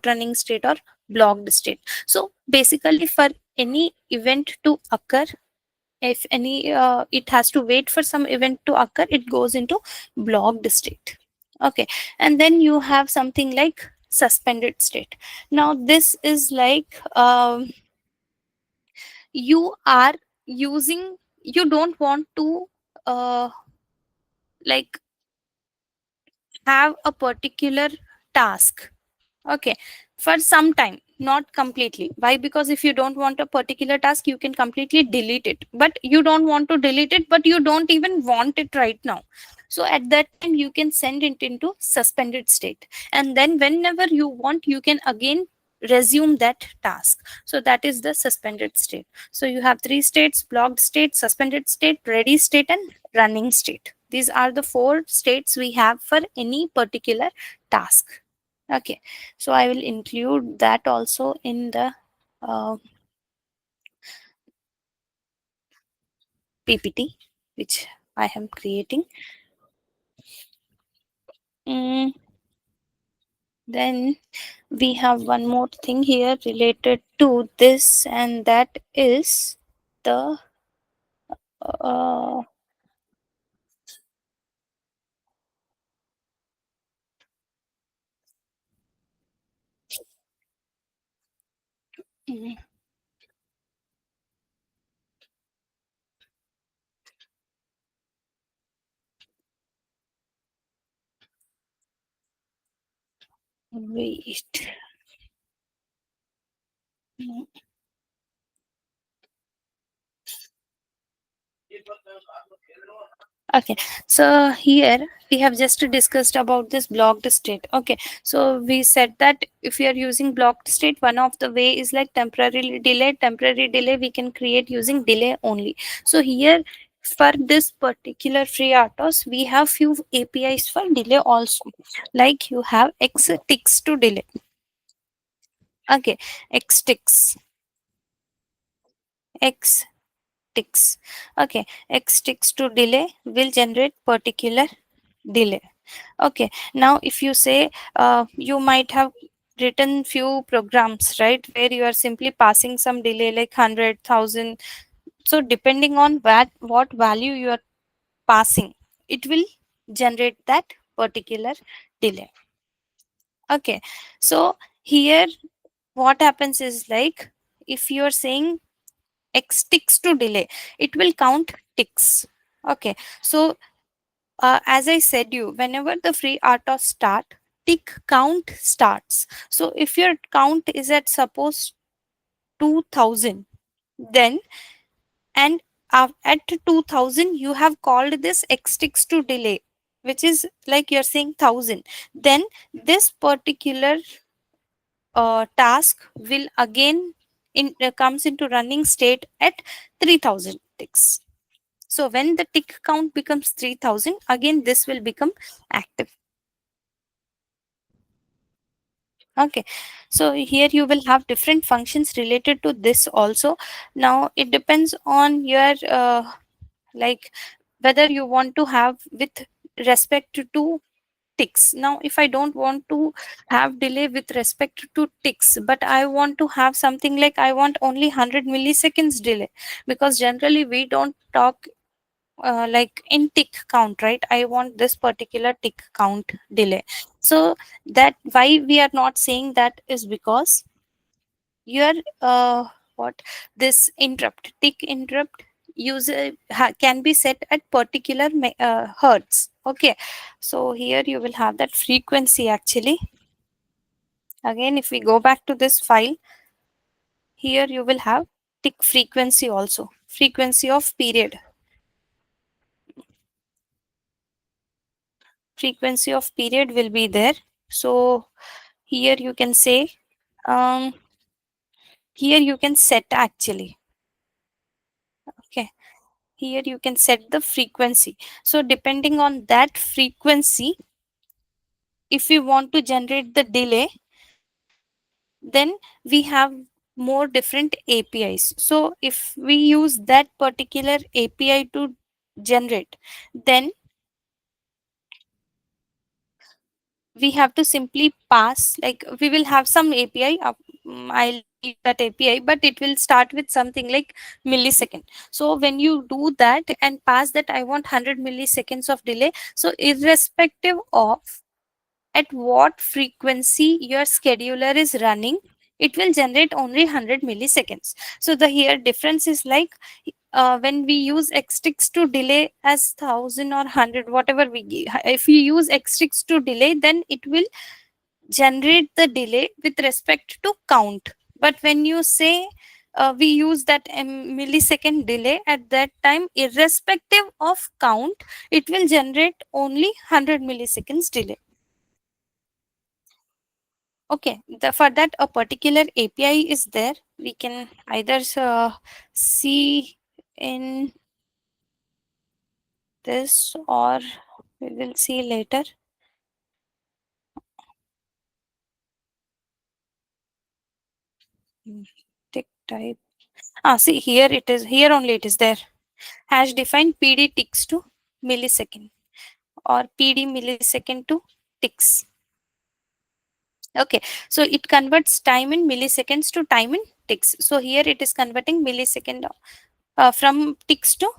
running state or blocked state. So basically for any event to occur, if any it has to wait for some event to occur, it goes into blocked state. Okay, and then you have something like suspended state. Now this is like, you are using, you don't want to uh, like have a particular task. Okay, for some time, not completely. Why? Because if you don't want a particular task, you can completely delete it. But you don't want to delete it, but you don't even want it right now. So at that time, you can send it into suspended state. And then whenever you want, you can again resume that task. So that is the suspended state. So you have three states: blocked state, suspended state, ready state, and running state. These are the four states we have for any particular task. Okay, so I will include that also in the uh, PPT which I am creating. Mm, then we have one more thing here related to this, and that is the uh, mm, wait. Mm, Okay, so here we have just discussed about this blocked state. Okay, so we said that if you are using blocked state, one of the way is like temporary delay. Temporary delay we can create using delay only. So here for this particular FreeRTOS, we have few APIs for delay also. Like you have X ticks to delay. Okay, X ticks, X ticks. Okay, X ticks to delay will generate particular delay. Okay, now if you say you might have written few programs, right, where you are simply passing some delay like 100,000. So depending on what value you are passing, it will generate that particular delay. Okay, so here what happens is like, if you are saying X ticks to delay, it will count ticks. Okay, so as I said you, whenever the free RTOS start, tick count starts. So if your count is at suppose 2000, then and at 2000 you have called this X ticks to delay, which is like you're saying 1000. Then this particular task will again comes into running state at 3000 ticks. So when the tick count becomes 3000, again this will become active. Okay, so here you will have different functions related to this also. Now it depends on your like whether you want to have with respect to ticks. Now if I don't want to have delay with respect to ticks, but I want to have something like I want only 100 milliseconds delay, because generally we don't talk like in tick count, right? I want this particular tick count delay. So that why we are not saying that is because your what this interrupt tick interrupt user can be set at particular hertz. Okay, so here you will have that frequency actually. Again, if we go back to this file, here you will have tick frequency also, frequency of period, frequency of period will be there. So here you can say, um here you can set actually. Okay, here you can set the frequency. So depending on that frequency, if we want to generate the delay, then we have more different APIs. So if we use that particular API to generate, then we have to simply pass, like we will have some API I'll leave that API, but it will start with something like millisecond. So when you do that and pass that I want 100 milliseconds of delay, so irrespective of at what frequency your scheduler is running, it will generate only 100 milliseconds. So the here difference is like, when we use xtrix to delay as 1000 or 100, whatever we give, if we use xtrix to delay, then it will generate the delay with respect to count. But when you say we use that millisecond delay, at that time irrespective of count, it will generate only 100 milliseconds delay. Okay, for that a particular API is there. We can either see in this, or we will see later. Hmm, tick type. See, here it is. Here only it is there. Hash define PD ticks to millisecond, or PD millisecond to ticks. Okay, so it converts time in milliseconds to time in ticks. So here it is converting millisecond from ticks to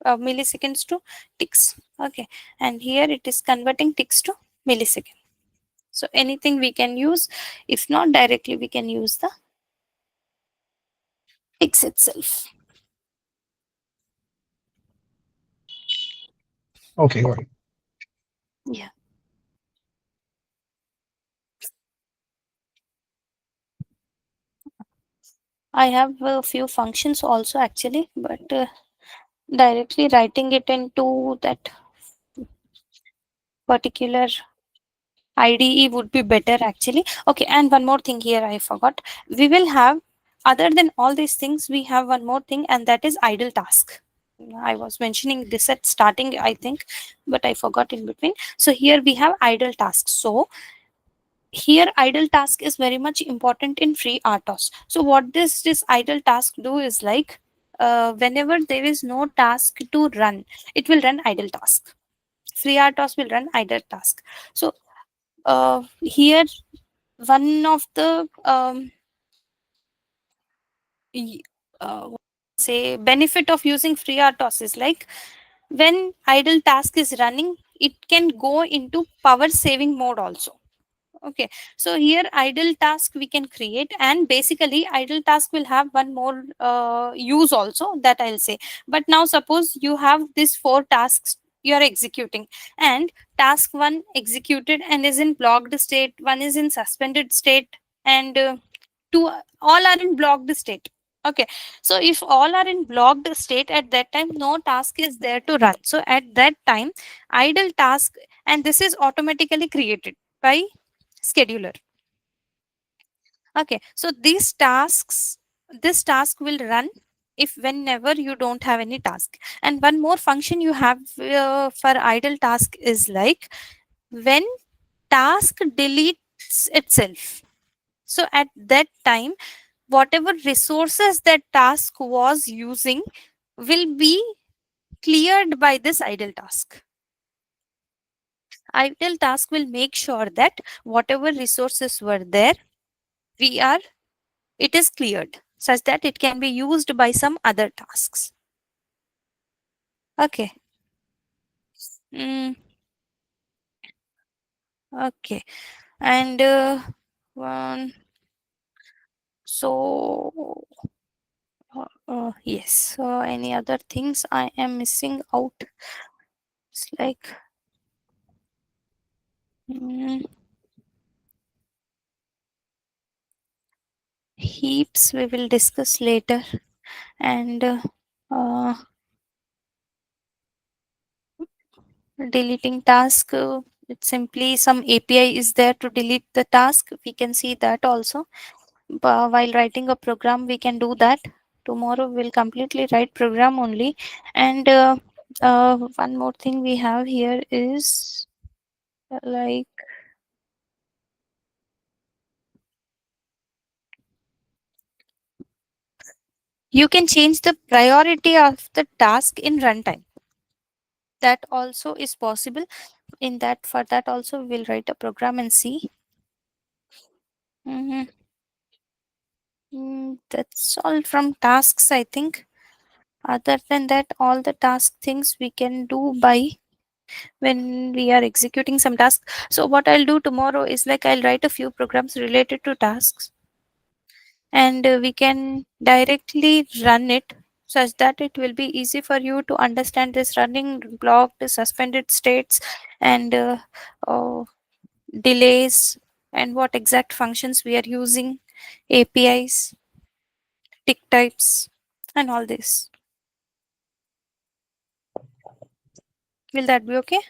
milliseconds to ticks. Okay, and here it is converting ticks to millisecond. So anything we can use, if not directly we can use the ticks itself.
Okay, got it.
Yeah, I have a few functions also actually, but directly writing it into that particular IDE would be better actually. Okay, and one more thing here I forgot. We will have, other than all these things, we have one more thing, and that is idle task. I was mentioning this at starting, I think, but I forgot in between. So here we have idle tasks. So here idle task is very much important in FreeRTOS. So what this idle task do is like, whenever there is no task to run, it will run idle task. FreeRTOS will run idle task. So here one of the y- what say benefit of using FreeRTOS is like, when idle task is running, it can go into power saving mode also. Okay, so here idle task we can create, and basically idle task will have one more use also, that I'll say. But now suppose you have these four tasks you are executing, and task one executed and is in blocked state, one is in suspended state, and two all are in blocked state. Okay, so if all are in blocked state, at that time no task is there to run. So at that time idle task, and this is automatically created by scheduler. Okay, so this task will run if whenever you don't have any task. And one more function you have for idle task is like, when task deletes itself, so at that time whatever resources that task was using will be cleared by this idle task. Idle task will make sure that whatever resources were there, we are it is cleared such that it can be used by some other tasks. Okay. Mm, okay. And one so yes. So any other things I am missing out? It's like mm, heaps we will discuss later. And uh, deleting task, it's simply some API is there to delete the task. We can see that also. While writing a program, we can do that. Tomorrow we'll completely write program only. And one more thing we have here is like you can change the priority of the task in runtime. That also is possible. In that, for that also we'll write a program and see. Mhm. That's all from tasks, I think. Other than that, all the task things we can do by when we are executing some tasks. So what I'll do tomorrow is like I'll write a few programs related to tasks, and we can directly run it such that it will be easy for you to understand this running blocked suspended states and uh, delays and what exact functions we are using, APIs, tick types, and all this. Will that be okay?